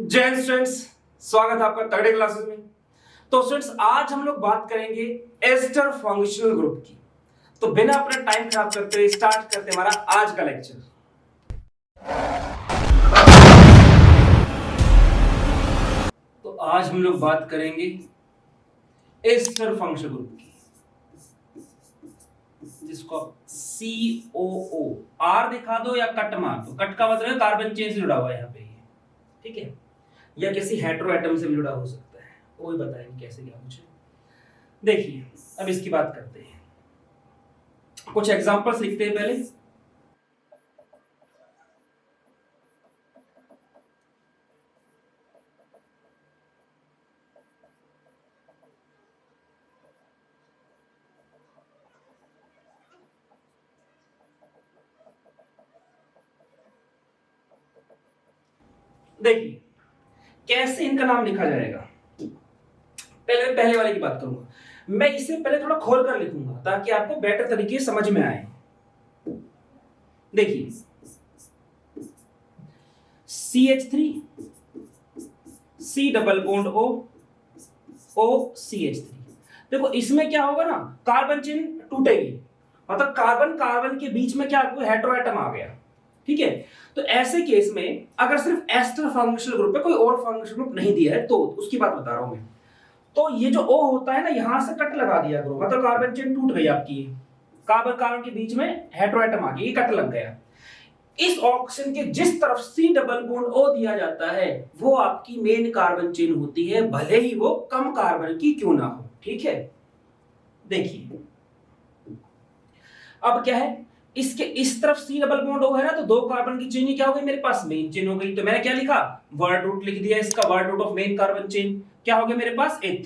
जय हिंद स्टूडेंट्स, स्वागत है आपका तगड़े क्लासेस में। तो स्टूडेंट्स, आज हम लोग बात करेंगे एस्टर फंक्शनल ग्रुप की। तो बिना अपना टाइम खराब करते हुए स्टार्ट करते हैं हमारा आज का लेक्चर। तो आज हम लोग बात करेंगे एस्टर फंक्शनल ग्रुप की, जिसको COO R दिखा दो या कट मार दो। कट का मतलब है कार्बन चेन से जुड़ा हुआ है यहाँ पे, ठीक है, या किसी हेटेरो एटम से भी जुड़ा हो सकता है, वो ही बताएंगे कैसे क्या मुझे। देखिए, अब इसकी बात करते हैं, कुछ एग्जांपल्स लिखते हैं पहले। देखिए कैसे इनका नाम लिखा जाएगा। पहले वाले की बात करूंगा मैं, इसे पहले थोड़ा खोल कर लिखूंगा ताकि आपको बेटर तरीके से समझ में आए। देखिए CH3 C double bond O CH3। देखो इसमें क्या होगा ना, कार्बन चेन टूटेगी, मतलब कार्बन कार्बन के बीच में क्या हेटेरो एटम आ गया, ठीक है। तो ऐसे केस में अगर सिर्फ एस्टर फंक्शनल ग्रुप है, कोई और फंक्शनल ग्रुप नहीं दिया है, तो उसकी बात बता रहा हूं मैं। तो ये जो O होता है ना, यहां से कट लगा दिया करो, मतलब कार्बन चेन टूट गई आपकी, कार्बन कार्बन के बीच में हेटेरो एटम आ गया, ये कट लग गया। इस ऑक्सीजन के जिस तरफ C डबल बॉन्ड O दिया जाता है, वो आपकी मेन कार्बन चेन होती है, भले ही वो कम कार्बन की क्यों ना हो, ठीक है। देखिए अब क्या है, इसके इस तरफ C डबल बॉन्ड O है ना, तो दो कार्बन की चेन क्या हो गई मेरे पास, मेन चेन हो गई। तो मैंने क्या लिखा, वर्ड रूट लिख दिया इसका, word root of main carbon chain क्या हो गया मेरे पास, एथ।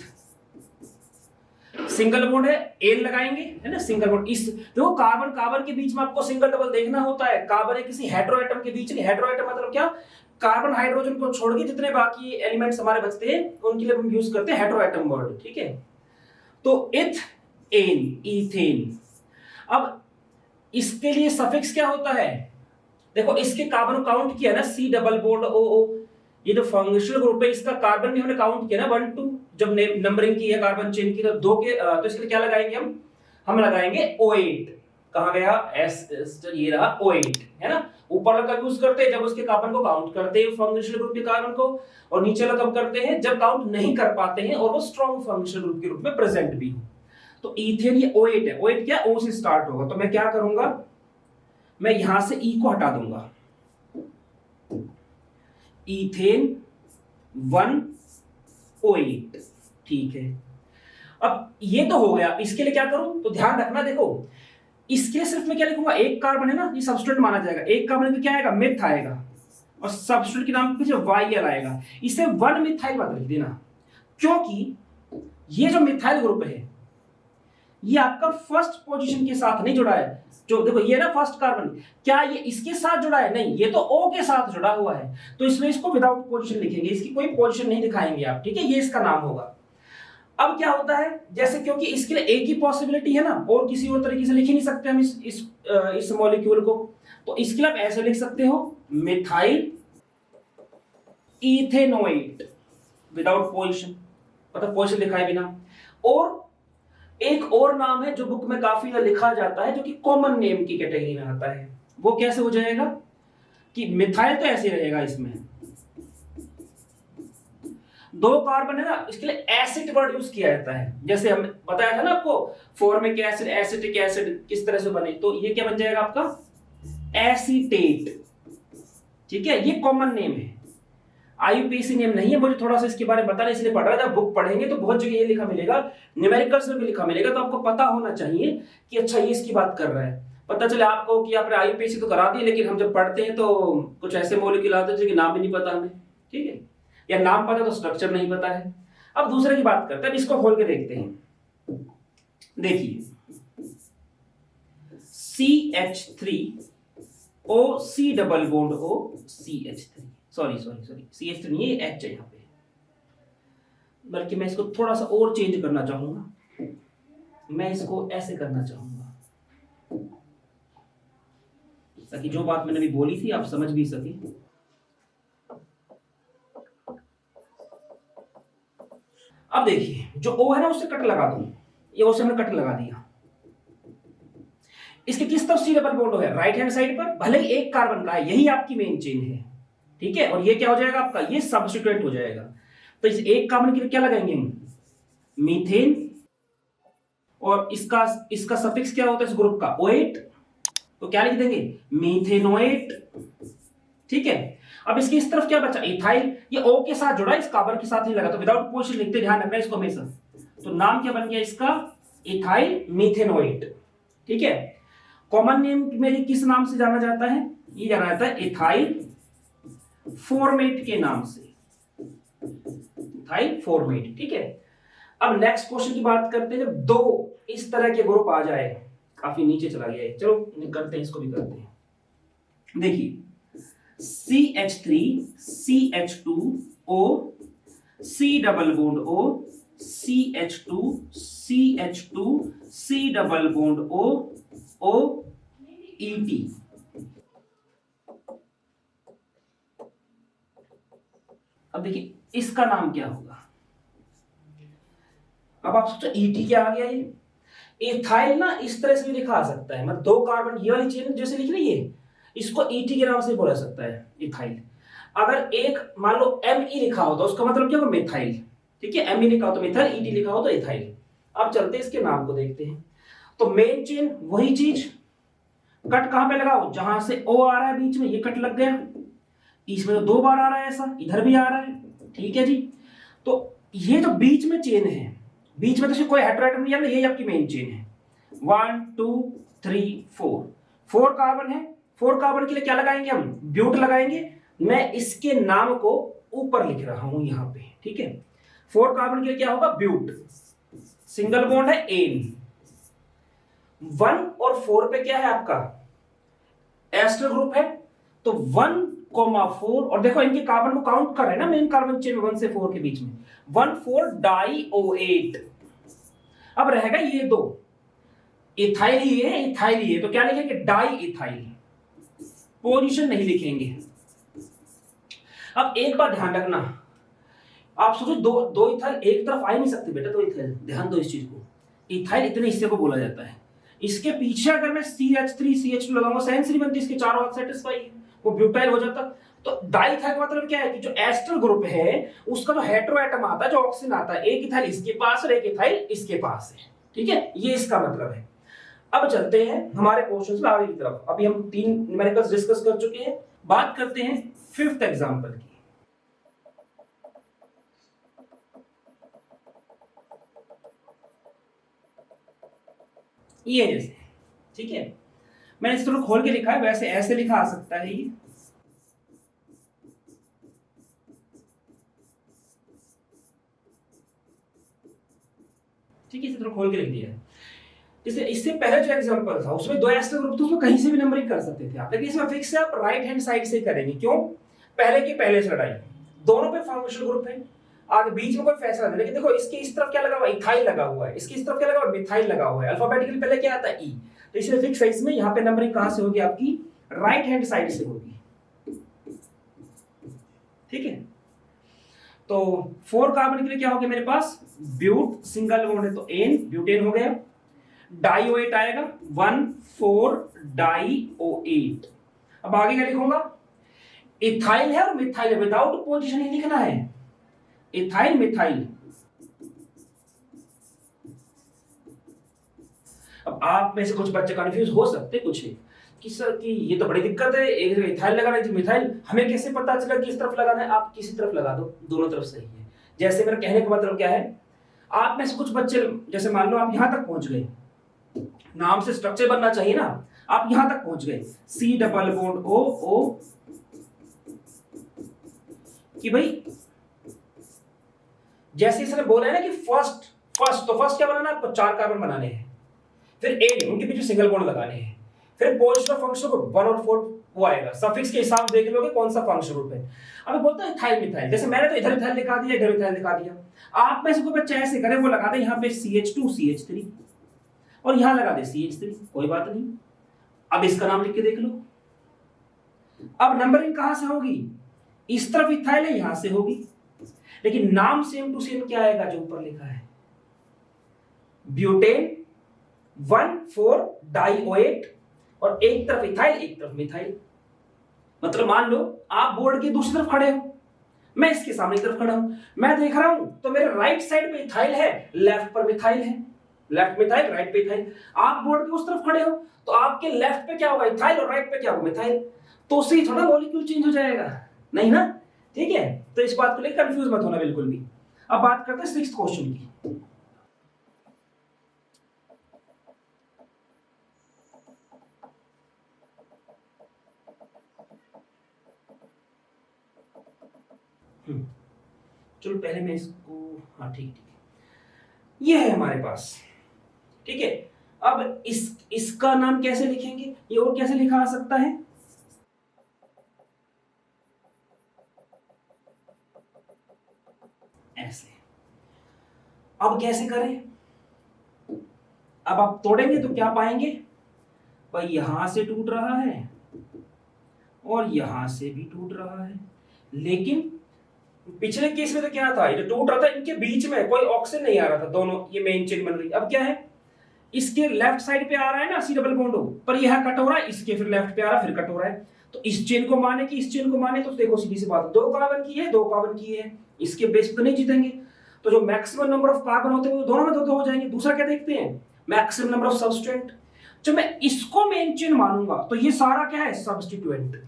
सिंगल बॉन्ड है, एन लगाएंगे, है ना, सिंगल बॉन्ड। इस देखो कार्बन कार्बन के बीच में आपको सिंगल डबल देखना होता है, कार्बन है किसी हेटेरो एटम के बीच में। हेटेरो एटम मतलब क्या, कार्बन हाइड्रोजन को छोड़ के जितने बाकी एलिमेंट्स हमारे बचते हैं उनके लिए हम यूज करते हैं हेटेरो एटम वर्ड, ठीक है। तो इथ एन, इथेन। अब इसके लिए सफिक्स क्या होता है, देखो इसके कार्बन काउंट किया ना, C डबल बॉन्ड OO, ये जो फंक्शनल ग्रुप है इसका कार्बन भी हमने काउंट किया ना 1 2, जब नंबरिंग की है कार्बन चेन की, तो दो के तो इसके लिए क्या लगाएंगे हम लगाएंगे O8। कहां गया एस, ये रहा O8, है ना। ऊपर वाला कब यूज करते हैं, जब उसके कार्बन को काउंट करते हैं फंक्शनल ग्रुप के कार्बन को, और नीचे वाला कब करते हैं, जब काउंट नहीं कर पाते हैं और वो स्ट्रॉन्ग फंक्शनल ग्रुप के रूप में प्रेजेंट भी हो। तो इथेन ये O8 है, O8 क्या, O से स्टार्ट होगा, तो मैं क्या करूंगा, मैं यहां से E को हटा दूंगा, इथेन 1O8, ठीक है। अब ये तो हो गया, इसके लिए क्या करूं, तो ध्यान रखना, देखो इसके लिए सिर्फ मैं क्या लिखूंगा, एक कार्बन है ना, ये सबस्टिट्यूट माना जाएगा, एक कार्बन में क्या आएगा, मिथ आएगा, और सबस्टिट्यूट के नाम पे YL आएगा। इसे 1 मिथाइल मत लिख देना, क्योंकि ये जो मिथाइल ग्रुप है ये आपका फर्स्ट पोजीशन के साथ नहीं जुड़ा है। जो देखो ये ना फर्स्ट कार्बन, क्या ये इसके साथ जुड़ा है, नहीं, ये तो O के साथ जुड़ा हुआ है, तो इसमें इसको विदाउट पोजीशन लिखेंगे, इसकी कोई पोजीशन नहीं दिखाएंगे आप, ठीक है, ये इसका नाम होगा। अब क्या होता है, जैसे क्योंकि इसके लिए एक ही पॉसिबिलिटी है ना, और किसी और तरीके से लिख ही नहीं सकते हम इस मॉलिक्यूल को, तो इसके लिए आप ऐसे लिख सकते हो, मिथाइल इथेनोएट विदाउट पोजीशन, मतलब पोजीशन दिखाए बिना। और एक और नाम है जो बुक में काफी लिखा जाता है, जो कि कॉमन नेम की कैटेगरी में आता है, वो कैसे हो जाएगा कि मिथाइल तो ऐसे रहेगा, इसमें दो कार्बन है ना, इसके लिए एसिड वर्ड यूज किया जाता है, जैसे हम बताया था ना आपको फॉर्मिक एसिड, एसिटिक एसिड किस तरह से बने, तो ये क्या बन जाएगा आपका एसीटेट, ठीक है, ये कॉमन नेम है, IUPAC नेम नहीं है। मुझे थोड़ा सा इसके बारे में बताना इसलिए पढ़ रहा था, बुक पढ़ेंगे तो बहुत जगह ये लिखा मिलेगा, न्यूमेरिकल्स में भी लिखा मिलेगा, तो आपको पता होना चाहिए कि अच्छा ये इसकी बात कर रहा है। पता चले आपको कि आपने IUPAC तो करा दी, लेकिन हम जब पढ़ते हैं तो कुछ ऐसे मॉलिक्यूल आते हैं जिनके नाम भी नहीं पता हमें, ठीक है, या नाम पता तो स्ट्रक्चर नहीं पता है। अब दूसरे की बात करते हैं, इसको खोल के देखते हैं। देखिए CH3O, C double bond O, CH3, sorry CH3 नहीं है, H है यहाँ पे, बल्कि मैं इसको थोड़ा सा और चेंज करना चाहूंगा, मैं इसको ऐसे करना चाहूंगा ताकि जो बात मैंने अभी बोली थी आप समझ भी सके। अब देखिए जो O है ना उससे कट लगा दो, ये O से हमने कट लगा दिया। इसके किस तरफ सी डबल बॉन्ड है, राइट हैंड साइड पर, भले ही एक कार्बन का है, यही आपकी मेन चेन है, ठीक है। और ये क्या हो जाएगा आपका, ये सब्स्टिट्यूएंट हो जाएगा। तो इस एक कार्बन के लिए क्या लगाएंगे हम, मीथेन, और इसका सफिक्स क्या होता है इस ग्रुप का, OH, तो क्या लिख देंगे, मीथेनोएट, ठीक है। अब इसकी इस तरफ क्या बचा, इथाइल, ये O के साथ जुड़ा, इस कार्बन के साथ नहीं लगा, तो विदाउट पोजीशन लिखते, ध्यान रखना इसको हमेशा। तो नाम क्या बन गया इसका, इथाइल मीथेनोएट, ठीक है। कॉमन नेम में ये किस नाम से जाना जाता है, ये जाना जाता है इथाइल फॉर्मेट के नाम से, इथाइल फॉर्मेट, ठीक है। अब नेक्स्ट क्वेश्चन की बात करते हैं, जब दो इस तरह के ग्रुप आ जाए, काफी नीचे चला गया है, चलो करते हैं, इसको भी करते हैं। देखिए CH3 CH2O C double bond O CH2 CH2 C double bond O O ET। अब देखिए इसका नाम क्या होगा, अब आप सोचो ET क्या आ गया, ये एथाइल ना इस तरह से भी लिखा आ सकता है, मतलब दो कार्बन ये वाली चेन जैसे लिख रही है, इसको ET के नाम से बोला सकता है इथाइल। अगर एक मान लो ME लिखा हो तो उसका मतलब क्या होगा, मिथाइल, ठीक है। ME लिखा हो तो मिथाइल, ET लिखा हो तो इथाइल। अब चलते हैं इसके नाम को देखते हैं। तो मेन चेन वही चीज, कट कहां पे लगाओ, जहां से O आ रहा है बीच में, ये कट लग गया, इसमें तो 2 बार आ रहा है ऐसा, इधर भी आ रहा है, ठीक है जी। तो ये जो बीच में चेन है, बीच में तो कोई हेटेरोएटम नहीं है, ये आपकी मेन चेन है। 1 2 3 4 कार्बन है, 4 कार्बन के लिए क्या लगाएंगे हम, ब्यूट लगाएंगे। मैं इसके नाम को ऊपर लिख रहा हूं यहां पे, ठीक है। 4 कार्बन के लिए क्या होगा, ब्यूट, सिंगल बॉन्ड है एन। 1 और 4 पे क्या है आपका, एस्टर ग्रुप है, तो 1,4, और देखो इनके कार्बन को काउंट कर रहे हैं ना मेन कार्बन चेन 1 से 4 के बीच में, 1,4 डाइओएट। अब रहेगा ये दो, इथाइल ही है, इथाइल ही है, तो क्या लिखेंगे, डाई इथाइल, पोजीशन नहीं लिखेंगे। अब एक बार ध्यान रखना, आप सोचो दो इथाइल एक तरफ आ ही नहीं सकते बेटा, दो इथाइल, ध्यान दो इस चीज को। इथाइल इतने हिस्से को बोला जाता है, इसके पीछे अगर मैं CH3 CH2 लगाऊंगा, सेंस नहीं बनती, इसके चारों हाथ सेटिस्फाई है, वो ब्यूटाइल हो जाता। तो डाइथाइल का मतलब क्या है कि जो एस्टर ग्रुप है उसका जो हेटेरोएटम आता है, जो ऑक्सीजन आता है, एक इथाइल इसके पास और एक इथाइल इसके पास है, ठीक है, ये इसका मतलब है। अब चलते हैं हमारे क्वेश्चंस में आगे की तरफ। अभी हम 3 न्यूमेरिकल्स डिस्कस कर चुके हैं, बात करते हैं 5th एग्जांपल की। ये जैसे, ठीक है, मैंने इस तरह खोल के लिखा है, वैसे ऐसे लिखा आ सकता है ये, ठीक है, इस तरह खोल के लिख दिया है। जैसे इससे पहले जो एग्जांपल था उसमें 2 एस्टर ग्रुप थे, उसमें कहीं से भी नंबरिंग कर सकते थे आप, लेकिन इसमें फिक्स है आप राइट हैंड साइड से करेंगे। क्यों, पहले की पहले से लड़ाई, दोनों पे फंक्शनल ग्रुप है, आगे बीच में कोई फैसला नहीं। लेकिन देखो इसके इस तरफ क्या लगा हुआ है, इथाइल लगा हुआ है, इसकी इस तरफ क्या लगा हुआ है, मिथाइल लगा हुआ है। अल्फाबेटिकली पहले क्या आता है, ई, तो इसलिए फिक्स है इसमें, यहाँ पे नंबरिंग कहां से होगी आपकी, राइट हैंड साइड से होगी, ठीक है। तो 4 कार्बन के लिए क्या हो गया मेरे पास, ब्यूट, सिंगल बॉन्ड है तो एन, ब्यूटेन हो गया। डाइओएट आएगा, 1,4 डाइओएट। अब आगे क्या लिखूंगा, इथाइल है और मिथाइल है, विदाउट पोजीशन ही लिखना है, इथाइल मिथाइल। अब आप में से कुछ बच्चे कंफ्यूज हो सकते कुछ कि सर कि ये तो बड़ी दिक्कत है, एक जगह इथाइल लगाना है, मिथाइल, हमें कैसे पता चला कि इस तरफ लगाना है। आप किसी तरफ लगा दो, दोनों तरफ सही है। जैसे मेरा कहने का मतलब क्या है, आप में से कुछ बच्चे, जैसे मान लो आप यहां तक पहुंच गए, नाम से स्ट्रक्चर बनना चाहिए ना, आप यहां तक पहुंच गए, C double bond O O, कि भाई जैसे इसने बोला है ना कि फर्स्ट तो फर्स्ट क्या बनाना है आपको, 4 कार्बन बनाने हैं, फिर एन उनके बीच में सिंगल बॉन्ड लगाने हैं, फिर पोजिशन ऑफ फंक्शन ग्रुप 1 और 4 वो आएगा, सफिक्स के हिसाब से देख लोगे कौन सा फंक्शन ग्रुप है। अब बोलता है इथाइल मिथाइल, जैसे मैंने तो इधर इथाइल दिखा दिया, इधर इथाइल दिखा दिया, आप में से कोई बच्चा ऐसे करे, वो लगा दे यहाँ पे CH2 CH3 और यहां लगा दे CH3, कोई बात नहीं। अब इसका नाम लिख के देख लो। अब नंबरिंग कहां से होगी, इस तरफ इथाइल है, यहां से होगी, लेकिन नाम सेम टू सेम क्या आएगा जो ऊपर लिखा है, ब्यूटेन 1,4 डाइओएट, और एक तरफ इथाइल एक तरफ मिथाइल। मतलब मान लो आप बोर्ड के दूसरी तरफ खड़े हो, मैं इसके सामने की तरफ खड़ा हूं, मैं देख रहा हूं तो मेरे राइट साइड पे इथाइल है, लेफ्ट पर मिथाइल है, लेफ्ट मिथाइल राइट पे इथाइल। आप बोर्ड के उस तरफ खड़े हो तो आपके लेफ्ट पे क्या होगा, इथाइल, और राइट पे क्या होगा, मिथाइल। तो उससे ही थोड़ा मॉलिक्यूल चेंज हो जाएगा, नहीं ना? ठीक है, तो इस बात को लेकर कंफ्यूज मत होना बिल्कुल भी। अब बात करते हैं 6th क्वेश्चन की। चलो पहले मैं इसको, हाँ ठीक है, ये है हमारे पास, ठीक है। अब इसका नाम कैसे लिखेंगे, ये और कैसे लिखा आ सकता है, ऐसे। अब कैसे करें, अब आप तोड़ेंगे तो क्या पाएंगे भाई, यहां से टूट रहा है और यहां से भी टूट रहा है। लेकिन पिछले केस में तो क्या था, ये टूट रहा था, इनके बीच में कोई ऑक्सीजन नहीं आ रहा था, दोनों ये मेन चेन बन गई। अब क्या है, इसके लेफ्ट साइड पे आ रहा है ना सी डबल बॉन्ड, पर यह कट हो रहा है, इसके फिर लेफ्ट पे आ रहा है, फिर कट हो रहा है। तो इस चेन को माने कि इस चेन को माने, तो देखो सीधी सी बात, 2 कार्बन की है, 2 कार्बन की है, इसके बेस पे तो नहीं जीतेंगे। तो जो मैक्सिमम नंबर ऑफ कार्बन होते हैं वो दोनों में 2 हो जाएंगे। दूसरा क्या देखते हैं, मैक्सिमम नंबर ऑफ सब्सटेंट। जब मैं इसको मेन चेन मानूंगा तो ये सारा क्या है, सब्स्टिट्यूएंट।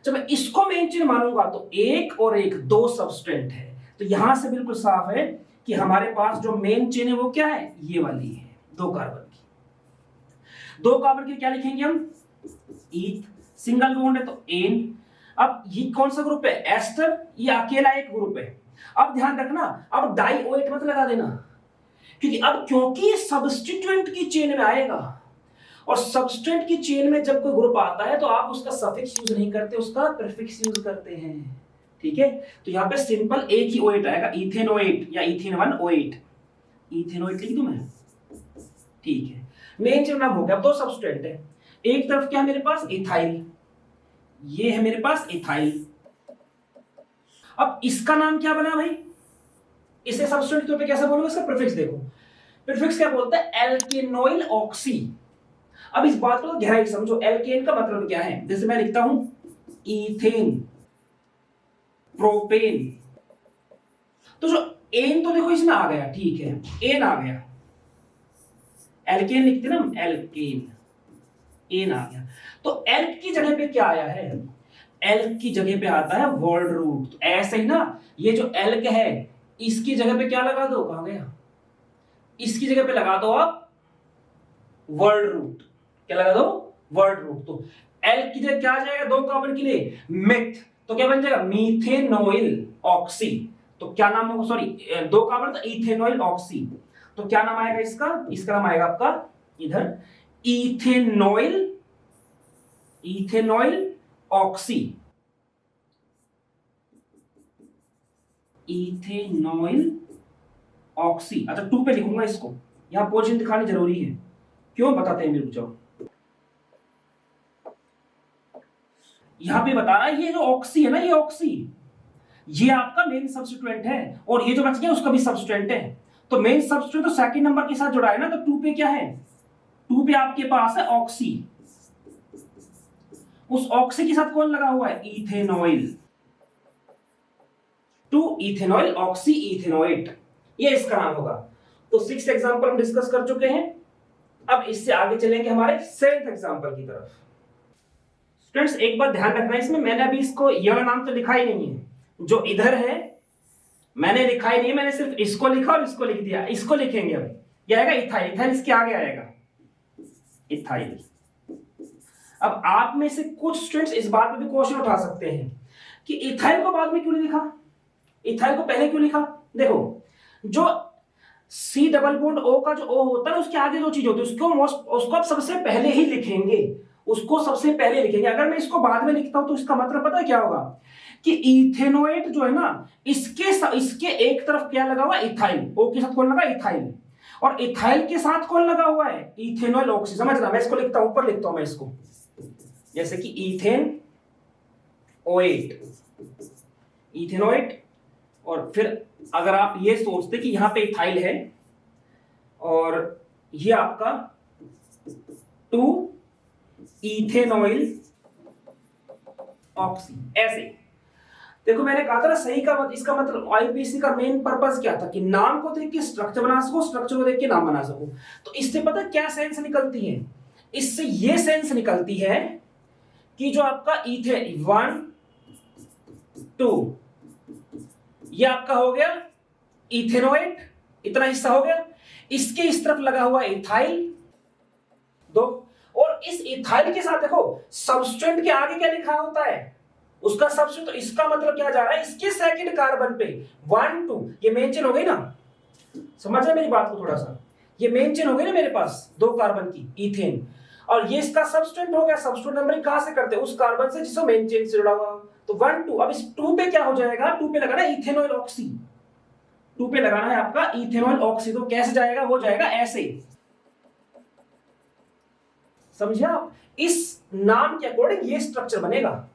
जब मैं इसको मेन चेन मानूंगा तो 1 और 1 2 सब्सटेंट है। तो यहां से बिल्कुल साफ है कि हमारे पास जो मेन चेन है वो क्या है, ये वाली है, 2 कार्बन की। 2 कार्बन की क्या लिखेंगे हम, ईथ, सिंगल बॉन्ड है तो एन। अब ये कौन सा ग्रुप है, एस्टर, ये अकेला एक ग्रुप है। अब ध्यान रखना, अब डाइओएट मत लगा देना, क्योंकि ये सब्स्टिट्यूएंट की चेन में आएगा, और सब्सटेंट की चेन में जब कोई ग्रुप आता है तो आप उसका सफिक्स यूज नहीं करते, उसका प्रीफिक्स यूज करते हैं। ठीक है, तो यहां पे सिंपल एक ही ओएट आएगा, इथेनोएट या इथेन 1 इथेनोएट लिख दूं मैं, ठीक है। मेन चेन नाम हो गया। अब 2 सब्सटेंट है, एक तरफ क्या है मेरे पास, इथाइल, ये है मेरे पास इथाइल। अब इसका नाम क्या बना भाई, इसे सब्सटेंट के तौर पे कैसे बोलोगे, इसका प्रीफिक्स देखो, प्रीफिक्स क्या बोलता है, एल्केनोइल ऑक्सी। अब इस बात को गहराई समझो, एल्केन का मतलब क्या है, जैसे मैं लिखता हूं इथेन, प्रोपेन, तो जो एन तो देखो इसमें आ गया, ठीक है, एन आ गया, एल्केन लिखते ना हम, एल्केन, एन आ गया। तो एल्क की जगह पे क्या आया है, एल्क की जगह पे आता है वर्ड रूट। तो ऐसे ही ना, ये जो एल्क है इसकी जगह पे क्या लगा दो, कहां गया, इसकी जगह पे लगा दो आप वर्ड रूट, क्या लगा दो, वर्ड रूट। तो एल्क की जगह क्या आ जाएगा, 2 कार्बन के लिए मिथ, तो क्या बन जाएगा, मीथेनोइल ऑक्सी। तो क्या नाम होगा, सॉरी 2 कार्बन तो इथेनोइल ऑक्सी, तो क्या नाम आएगा इसका, इसका नाम आएगा आपका इधर इथेनोइल, इथेनोइल ऑक्सी, इथेनोइल ऑक्सी। अच्छा 2 पे लिखूंगा इसको, यहां पोजीशन दिखानी जरूरी है, क्यों बताते हैं, रुक जाओ। यहां पे बता रहा है ये जो ऑक्सी है ना, ये ऑक्सी, ये आपका मेन सब्स्टिट्यूएंट है, और ये जो बच गया उसका भी सब्स्टिट्यूएंट है। तो मेन सब्स्टिट्यूएंट तो सेकंड नंबर के साथ जुड़ा है ना, तो 2 पे क्या है, 2 पे आपके पास है ऑक्सी, उस ऑक्सी के साथ कौन लगा हुआ है, इथेनॉइल, 2 इथेनॉइल ऑक्सी इथेनोएट, ये इसका नाम होगा। तो 6th एग्जांपल हम डिस्कस कर चुके हैं। अब इससे आगे चलेंगे हमारे 7th एग्जांपल की तरफ। स्टूडेंट्स एक बात ध्यान रखना, इसमें मैंने अभी इसको यह नाम तो लिखा ही नहीं है, जो इधर है मैंने लिखा ही नहीं है, मैंने सिर्फ इसको लिखा और इसको लिख दिया। इसको लिखेंगे अब, क्या आएगा, इथाइल, इथाइल इसके आगे आएगा, इथाइल। अब आप में से कुछ स्टूडेंट्स इस बात पे भी क्वेश्चन उठा सकते हैं कि इथाइल को बाद में क्यों नहीं लिखा, इथाइल को पहले क्यों लिखा। देखो, जो सी डबल बॉन्ड ओ का जो ओ होता है उसके आगे जो चीज होती है उसको आप सबसे पहले ही लिखेंगे, उसको सबसे पहले लिखेंगे। अगर मैं इसको बाद में लिखता हूं तो इसका मतलब पता है क्या होगा, कि इथेनोएट जो है ना, इसके एक तरफ क्या लगा हुआ है, इथाइल, ओ के साथ कौन लगा, इथाइल, और इथाइल के साथ कौन लगा हुआ है, इथेनॉइल ऑक्सी। समझना, मैं इसको लिखता हूं, ऊपर लिखता हूं मैं इसको, जैसे कि इथेन ओएट, इथेनोएट और फिर अगर आप ये सोचते कि यहां पे इथाइल है और ये आपका 2 इथेनॉइल ऑक्सी, ऐसे। देखो मैंने कहा था ना सही का इसका मतलब आईपीसी का मेन पर्पस क्या था कि नाम को देख के स्ट्रक्चर बना सको, स्ट्रक्चर को देख के नाम बना सको। तो इससे पता क्या सेंस निकलती है? इससे ये सेंस निकलती है कि जो आपका इथे 1 2 ये आपका हो गया इथेनोएट, इतना हिस्सा हो गया। इसके इस तरफ लगा हुआ इथाइल 2, और इस इथाइल के साथ देखो सबस्टेंट के आगे क्या लिखा होता है, उसका सबस्टेंट। तो इसका मतलब क्या जा रहा है, इसके सेकंड कार्बन पे 1 2 ये मेन चेन हो गई ना, समझ रहे मेरी बात को थोड़ा सा, ये मेन चेन हो गई ना मेरे पास 2 कार्बन की इथेन, और ये इसका सबस्टेंट हो गया। सबस्टेंट नंबरिंग कहां से करते हैं, उस कार्बन से जिसको मेन चेन से जुड़ा हुआ। तो 1 2, अब इस 2 पे क्या हो जाएगा, 2 पे लगाना इथेनॉइल ऑक्सी, 2 पे लगाना है आपका इथेनॉइल ऑक्सी। तो कैसे जाएगा, वो जाएगा ऐसे, समझा आप? इस नाम के अकॉर्डिंग ये स्ट्रक्चर बनेगा,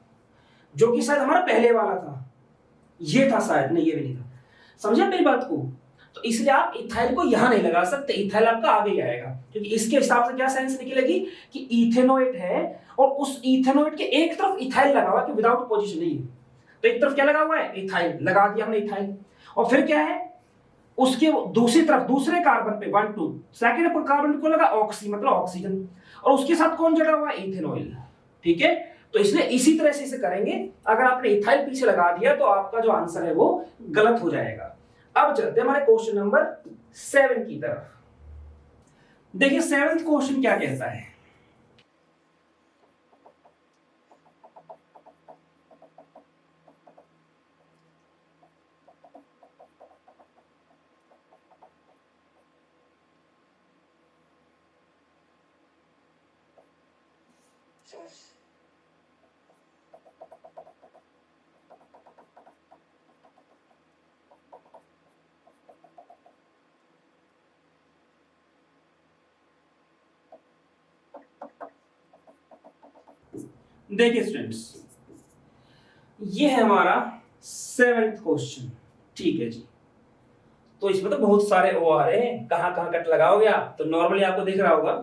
जो कि शायद हमारा पहले वाला था, ये था शायद, नहीं ये भी नहीं था। समझा मेरी बात को? तो इसलिए आप इथाइल को यहां नहीं लगा सकते, इथाइल आपका आगे ही आएगा, क्योंकि इसके हिसाब से क्या साइंस निकलेगी कि इथेनोएट है और उस इथेनोएट के एक तरफ इथाइल लगा हुआ है कि विदाउट पोजीशन नहीं है, तो एक तरफ क्या लगा हुआ है, इथाइल लगा दिया हमने इथाइल। और फिर क्या है, उसके दूसरी तरफ दूसरे कार्बन पे 1 2 सेकंड कार्बन को लगा ऑक्सी, मतलब ऑक्सीजन, और उसके साथ कौन जुड़ा हुआ है, इथेनॉइल। ठीक है, तो इसलिए इसी तरह से इसे करेंगे। अगर आपने इथाइल पीछे लगा दिया तो आपका जो आंसर है वो गलत हो जाएगा। अब चलते हैं हमारे क्वेश्चन नंबर 7 की तरफ। देखिए 7th क्वेश्चन क्या कहता है। देखिए स्टूडेंट्स, ये है हमारा 7th क्वेश्चन। ठीक है जी, तो इसमें तो बहुत सारे ओ आ रहे हैं, कहां कहां कट लगाओगे आप, तो नॉर्मली आपको दिख रहा होगा।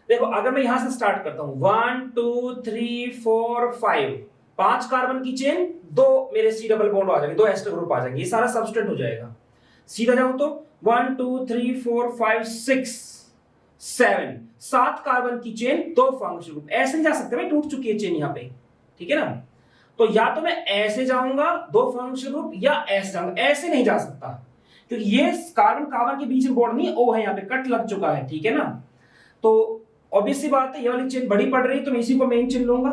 देखो अगर मैं यहां से स्टार्ट करता हूं 1 2 3 4 5, 5 कार्बन की चेन, 2 मेरे सी डबल बॉन्ड आ जाएंगे, 2 एस्टर ग्रुप आ जाएंगे, ये सारा सबस्टेंट हो जाएगा। सीधा जाऊं तो 1 2 3 4 5 6 7, 7 कार्बन की चेन, 2 फंक्शनल ग्रुप। ऐसे नहीं जा सकते भाई, टूट चुकी है चेन यहाँ पे, ठीक है ना। तो या तो मैं ऐसे जाऊंगा 2 फंक्शनल ग्रुप, या ऐसे जाऊंगा, ऐसे नहीं जा सकता क्योंकि ये कार्बन कार्बन के बीच में बॉन्ड नहीं, ओ है यहाँ पे, कट लग चुका है, ठीक है ना। तो ऑब्वियस सी बात है, ये वाली चेन बड़ी पड़ रही है तो मैं इसी को मेन चेन लूंगा।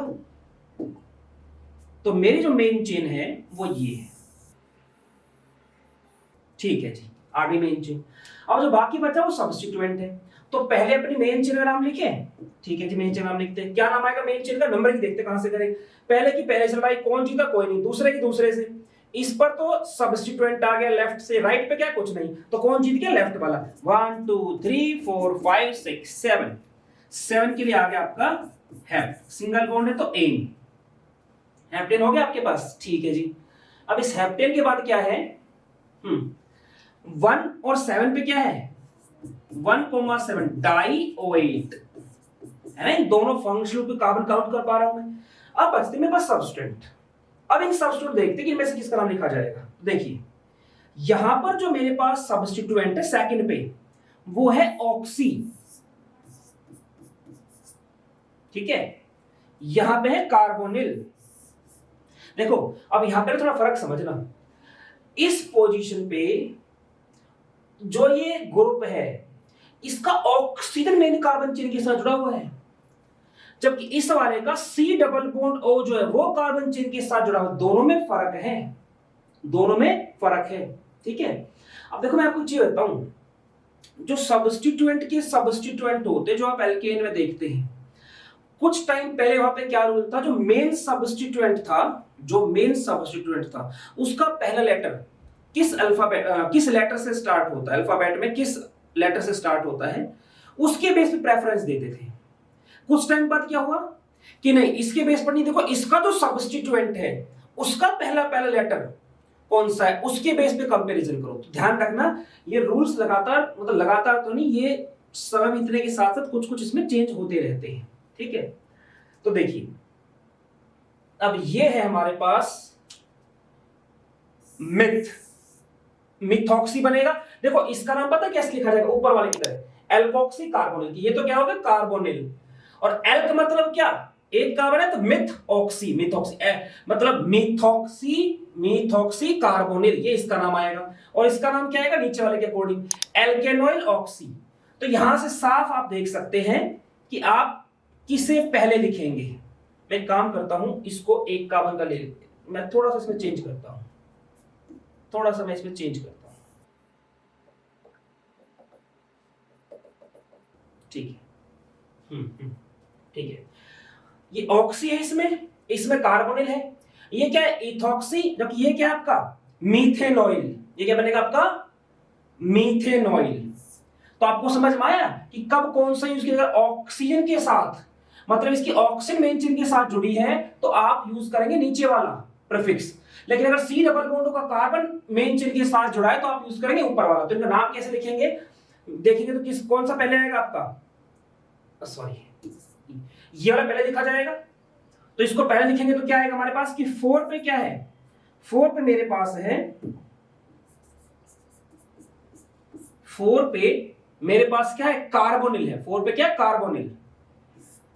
तो मेरी जो मेन चेन है वो ये है, ठीक है जी, आगे मेन चेन। अब जो बाकी बचा वो सब्स्टिट्यूएंट है, तो पहले अपनी मेन चेन का नाम लिखे, ठीक है जी, मेन चेन नाम लिखते हैं। क्या नाम आएगा मेन चेन का, नंबर ही देखते कहां से करें, पहले की पहले से भाई, कौन जीता कोई नहीं, दूसरे की दूसरे से। इस पर तो सब्स्टिट्यूएंट आ गया लेफ्ट से, राइट पे क्या कुछ नहीं, तो कौन जीत गया, लेफ्ट वाला। 1 2 3 4 5 6 7, 7 के लिए आ गया आपका हेप्ट, सिंगल बॉन्ड है तो एन, हेप्टेन हो गया आपके पास, ठीक है जी। अब इस हेप्टेन के बाद क्या है, 1 और 7 पे क्या है, 1,7 डाइओएट है ना, इन दोनों फंक्शनल पे कार्बन काउंट कर पा रहा हूं मैं। अब बचते मेरे पास सबस्टेंट। अब इन सबस्टेंट देखते हैं कि इनमें से किसका नाम लिखा जाएगा। देखिए यहां पर जो मेरे पास सब्स्टिट्यूएंट है सेकंड पे, वो है ऑक्सी, ठीक है, यहां पे है कार्बोनिल। देखो अब यहां पे थोड़ा फर्क समझना, इस पोजीशन पे जो ये ग्रुप है इसका ऑक्सीजन मेन कार्बन चेन के साथ जुड़ा हुआ है, जबकि इस वाले का सी डबल बॉन्ड ओ जो है वो कार्बन चेन के साथ जुड़ा हुआ है। दोनों में फर्क है, दोनों में फर्क है, ठीक है। अब देखो मैं आपको चीज बताता हूं, जो सब्स्टिट्यूएंट के सब्स्टिट्यूएंट होते जो आप एल्केन में देखते हैं, कुछ टाइम पहले वहां पे क्या रूल था, जो मेन सब्स्टिट्यूएंट था, जो मेन सब्स्टिट्यूएंट था उसका पहला लेटर किस अल्फाबेट किस लेटर से स्टार्ट होता है, अल्फाबेट में किस लेटर से स्टार्ट होता है, उसके बेस पे प्रेफरेंस देते थे। कुछ टाइम बाद क्या हुआ कि नहीं, इसके बेस पर नहीं, देखो इसका जो सब्स्टिट्यूएंट है उसका पहला लेटर कौन सा है उसके बेस पे कंपैरिजन करो। तो ध्यान रखना ये रूल्स लगातार, मतलब लगातार तो नहीं, ये समय बीतने के साथ साथ कुछ कुछ इसमें चेंज होते रहते हैं, ठीक है। तो देखिए अब ये है हमारे पास मिथ, मिथॉक्सी बनेगा। देखो इसका नाम पता कैसे लिखा जाएगा, ऊपर वाले की तरह एल्कोक्सी कार्बोनिल। ये तो क्या होगा कार्बोनिल, और एल्क मतलब क्या, एक कार्बन है तो मिथ ऑक्सी, मिथॉक्सी मतलब मिथॉक्सी, मिथॉक्सी कार्बोनिल, ये इसका नाम आएगा। और इसका नाम क्या आएगा नीचे वाले के अकॉर्डिंग, एल्केनोइल ऑक्सी। तो यहां से साफ आप देख सकते हैं कि आप किसे पहले लिखेंगे। मैं काम करता हूं, इसको एक कार्बन का ले लेते, मैं थोड़ा सा इसमें चेंज करता हूं, थोड़ा सा मैं इसमें चेंज करता हूं, ठीक है। ठीक है, ये ऑक्सी है, इसमें इसमें कार्बोनिल है, ये क्या है इथॉक्सी, जबकि ये क्या है आपका मीथेनॉइल। ये क्या बनेगा आपका मीथेनॉइल। तो आपको समझ में आया कि कब कौन सा यूज किया, ऑक्सीजन के साथ, मतलब इसकी ऑक्सीजन मेन चेन के साथ जुड़ी है तो आप यूज करेंगे नीचे वाला प्रीफिक्स, लेकिन अगर सी डबल बॉन्ड का कार्बन मेन चेन के साथ जुड़ा है तो आप यूज करेंगे ऊपर वाला। तो इनका नाम कैसे लिखेंगे देखेंगे, तो किस कौन सा पहले आएगा आपका, सॉरी ये वाला पहले लिखा जाएगा। तो इसको पहले लिखेंगे तो क्या आएगा हमारे पास कि 4 पे क्या है, 4 पे मेरे पास है, 4 पे मेरे पास क्या है कार्बोनिल है, 4 पे क्या है कार्बोनिल,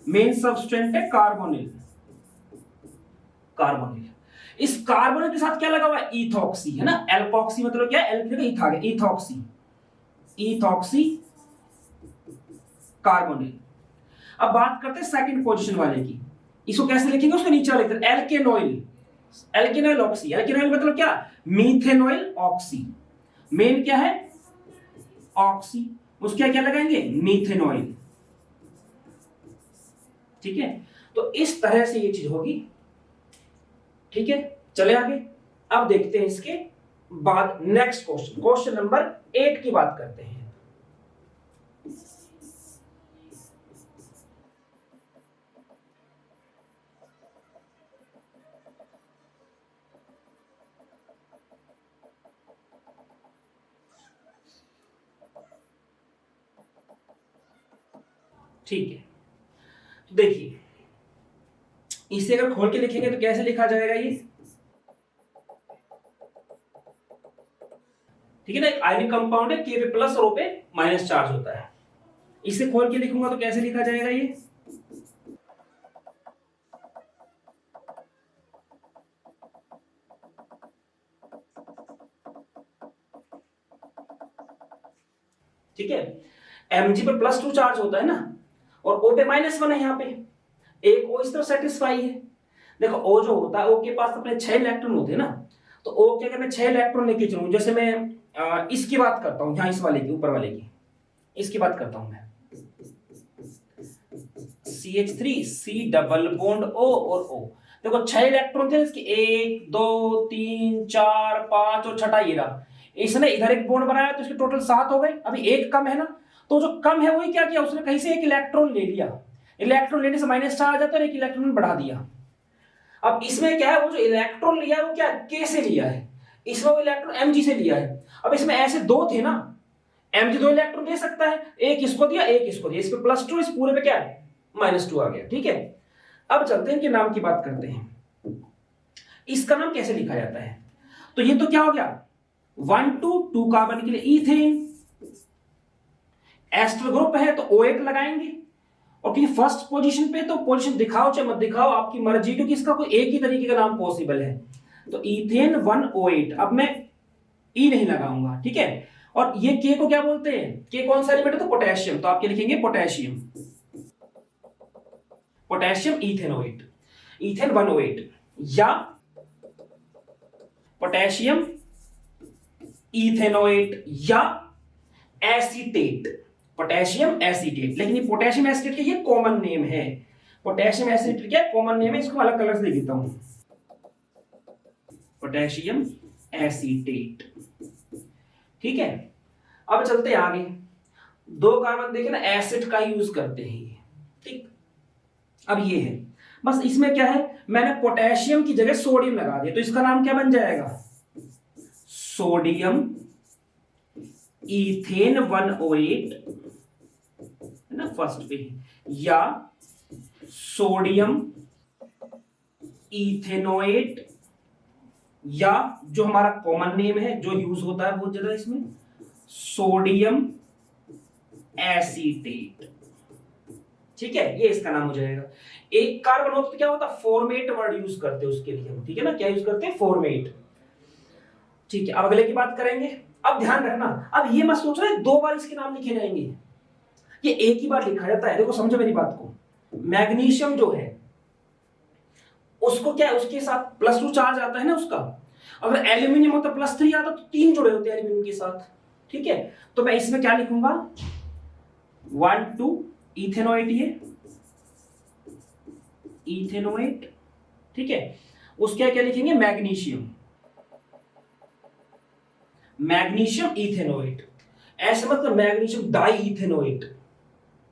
मेन सब्सटेंट है कार्बोनिल, कार्बोनिल। इस कार्बोनिल के साथ क्या लगा हुआ है इथॉक्सी, है ना, एल्कोक्सी मतलब क्या है एल्क आ गया, इथॉक्सी, इथॉक्सी कार्बोनिल। अब बात करते हैं सेकंड पोजीशन वाले की, इसको कैसे लिखेंगे उसके नीचे वाले तरफ एल्केनोइल, एल्केनोइल ऑक्सी। एल्केनोइल मतलब क्या मीथेनॉइल ऑक्सी, मेन क्या है ऑक्सी, उसके क्या लगाएंगे मीथेनॉइल, ठीक है। तो इस तरह से ये चीज होगी, ठीक है। चले आगे, अब देखते हैं इसके बाद नेक्स्ट क्वेश्चन, क्वेश्चन नंबर 8 की बात करते हैं। ठीक है, तो देखिए इसे अगर खोल के लिखेंगे तो कैसे लिखा जाएगा ये, ठीक है ना, एक आयनिक कंपाउंड है, के पे प्लस और ओ पे माइनस चार्ज होता है। इसे खोल के लिखूंगा तो कैसे लिखा जाएगा ये, ठीक है। Mg पर +2 चार्ज होता है ना, और O पे -1 है, यहाँ पे एक O इस तरफ सेटिस्फाई है। देखो O जो होता है, O के पास अपने 6 इलेक्ट्रॉन होते हैं ना, तो O के अगर मैं 6 इलेक्ट्रॉन लेके चलूं, जैसे मैं इसकी बात करता हूं, यहाँ इस वाले की, ऊपर वाले की, इसकी बात करता हूं मैं, CH3 C double bond O और O। देखो 6 इलेक्ट्रॉन थे इसके, 1 2 3 4 5 और छठा ये रहा। इसने इधर एक बॉन्ड बनाया तो इसके टोटल 7 हो गए, अभी एक कम है ना, तो जो कम है वही क्या किया उसने कहीं से एक इलेक्ट्रॉन ले लिया, इलेक्ट्रॉन लेने से माइनस चार्ज आ जाता है, एक इलेक्ट्रॉन बढ़ा दिया। अब इसमें क्या है, वो जो इलेक्ट्रॉन लिया है वो क्या के से लिया है, इसमें वो इलेक्ट्रॉन Mg से लिया है। अब इसमें ऐसे दो थे ना, Mg 2 इलेक्ट्रॉन दे सकता है, एक इसको दिया एक इसको दिया, इस पे +2, इस पूरे पे क्या है -2 आ गया, ठीक है। अब चलते हैं इनके नाम की बात करते हैं, इसका नाम कैसे लिखा जाता है। तो ये तो क्या हो गया 1 to 2 कार्बन के लिए इथेन, एस्टर ग्रुप है तो O8 लगाएंगे, और क्योंकि फर्स्ट पोजीशन पे तो पोजीशन दिखाओ चाहे मत दिखाओ आपकी मर्जी, क्योंकि इसका कोई एक ही तरीके का नाम पॉसिबल है। तो इथेन 1O8, अब मैं ई नहीं लगाऊंगा, ठीक है। और ये के को क्या बोलते हैं, के कौन सा एलिमेंट है तो पोटेशियम, तो आप क्या लिखेंगे potassium, potassium ethanoate, ethane 1O8, या पोटेशियम इथेनोएट या एसीटेट, पोटेशियम एसीटेट। लेकिन ये पोटेशियम एसीटेट का ये कॉमन नेम है, पोटेशियम एसीटेट क्या कॉमन नेम है, इसको अलग कलर से लिख देता हूं, पोटेशियम एसीटेट, ठीक है। अब चलते हैं आगे, 2 कार्बन देखे ना एसिड का यूज करते हैं ये, ठीक। अब ये है, बस इसमें क्या है मैंने पोटेशियम की जगह सोडियम लगा दिया, तो इसका नाम क्या बन जाएगा सोडियम इथेन 108 है ना फर्स्ट पे, या सोडियम इथेनोएट, या जो हमारा कॉमन नेम है जो यूज होता है बहुत ज्यादा इसमें, सोडियम एसीटेट। ठीक है, ये इसका नाम हो जाएगा। एक कार्बन होता तो क्या होता, फॉर्मेट वर्ड यूज करते हैं उसके लिए हम, ठीक है ना, क्या यूज करते हैं, फॉर्मेट। ठीक है, अब अगले की बात करेंगे। अब ध्यान रखना, अब ये मत सोच रहे 2 बार इसके नाम लिखे जाएंगे, ये एक ही बार लिखा जाता है। देखो समझो मेरी बात को, मैग्नीशियम जो है उसको क्या है, उसके साथ +2 चार्ज आता है ना उसका। अगर एल्यूमिनियम होता +3 आता तो 3 जुड़े होते हैं एल्यूमिनियम के साथ। ठीक है, तो मैं इसमें क्या लिखूंगा, 1 2 इथेनोएट, ये इथेनोएट। ठीक है, उसके क्या लिखेंगे, मैग्नीशियम, मैग्नीशियम इथेनोएट। ऐसे मतलब मैग्नीशियम डाई इथेनोएट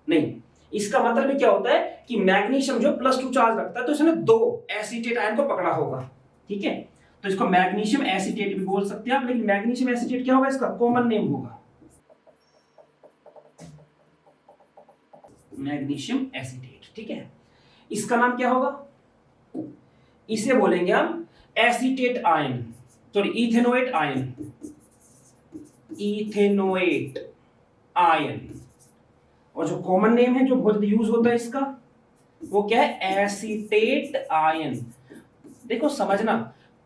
नहीं, इसका मतलब क्या होता है कि मैग्नीशियम जो +2 चार्ज रखता है तो इसने 2 एसीटेट आयन को पकड़ा होगा। ठीक है, तो इसको मैग्नीशियम एसीटेट भी बोल सकते हैं आप, लेकिन मैग्नीशियम एसीटेट क्या होगा, इसका कॉमन नेम होगा मैग्नीशियम एसीटेट। ठीक है, इसका नाम क्या होगा, इसे बोलेंगे हम acetate ion, sorry ethanoate ion, ethanoate ion. और जो कॉमन नेम है जो बहुत यूज होता है इसका, वो क्या है, एसीटेट आयन। देखो समझना,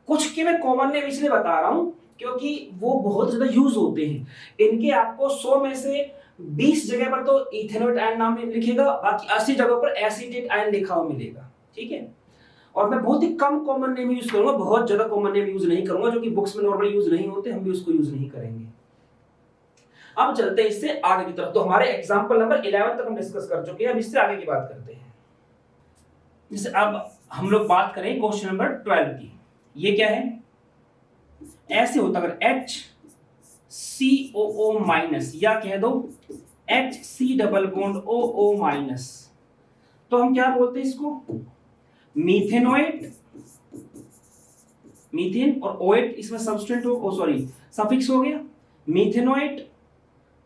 कुछ के मैं कॉमन नेम इसलिए बता रहा हूं क्योंकि वो बहुत ज्यादा यूज होते हैं। इनके आपको 100 में से 20 जगह पर तो इथेनोएट आयन नाम लिखेगा, बाकी 80 जगह पर एसीटेट आयन लिखा हुआ मिलेगा। ठीक है, और मैं बहुत ही कम कॉमन नेम यूज करूंगा, बहुत ज्यादा कॉमन नेम यूज नहीं करूंगा, जो कि बुक्स में नॉर्मली यूज नहीं होते, हम भी उसको यूज नहीं करेंगे। अब चलते हैं इससे आगे की तरफ। तो हमारे एग्जांपल नंबर 11 तक हम डिस्कस कर चुके हैं, अब इससे आगे की बात करते हैं। जैसे अब हम लोग बात करें क्वेश्चन नंबर 12 की। ये क्या है, ऐसे होता अगर HCOO माइनस, या कह दो HC double bond OO minus, तो हम क्या बोलते हैं इसको, मीथेनोएट, मीथेन और ओएट इसमें सबस्टेंट हो, सॉरी सफिक्स हो गया, मीथेनोएट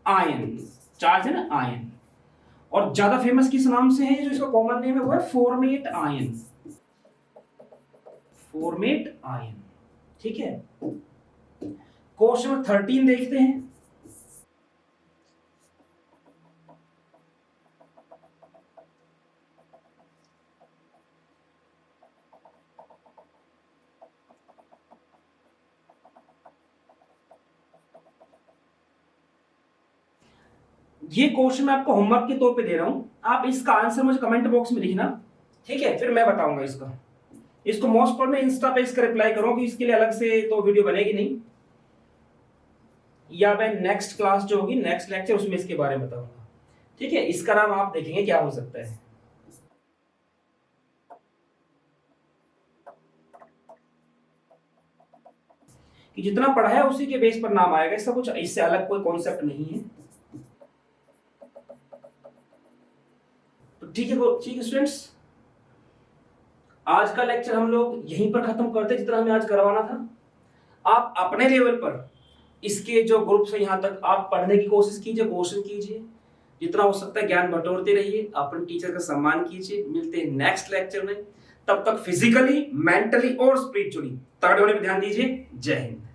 आयन, चार्ज है ना आयन। और ज्यादा फेमस किस नाम से है, जो इसका कॉमन नेम है वो है फॉर्मेट आयन, फॉर्मेट आयन। ठीक है, क्वेश्चन नंबर 13 देखते हैं। ये क्वेश्चन मैं आपको होमवर्क के तौर पे दे रहा हूं, आप इसका आंसर मुझे कमेंट बॉक्स में लिखना। ठीक है, फिर मैं बताऊंगा इसका। इसको मोस्ट प्रॉब्ली मैं इंस्टा पे इसका रिप्लाई करूंगा, इसके लिए अलग से तो वीडियो बनेगी नहीं, या मैं नेक्स्ट क्लास जो होगी, नेक्स्ट लेक्चर, उसमें इसके बारे में बताऊंगा। ठीक है, इसका नाम आप देखेंगे क्या हो सकता है। कि जितना पढ़ा है उसी के बेस पर नाम आएगा, इसका कुछ इससे अलग कोई कॉन्सेप्ट नहीं है। ठीक है स्टूडेंट्स, आज का लेक्चर हम लोग यहीं पर खत्म करते हैं, जितना हमें आज करवाना था। आप अपने लेवल पर इसके जो ग्रुप्स है यहाँ तक आप पढ़ने की कोशिश कीजिए, क्वेश्चन कीजिए, जितना हो सकता है ज्ञान बटोरते रहिए, अपने टीचर का सम्मान कीजिए। मिलते हैं नेक्स्ट लेक्चर में, तब तक फिजिकली, मेंटली और स्पिरिचुअली तगड़े होने पर ध्यान दीजिए। जय हिंद।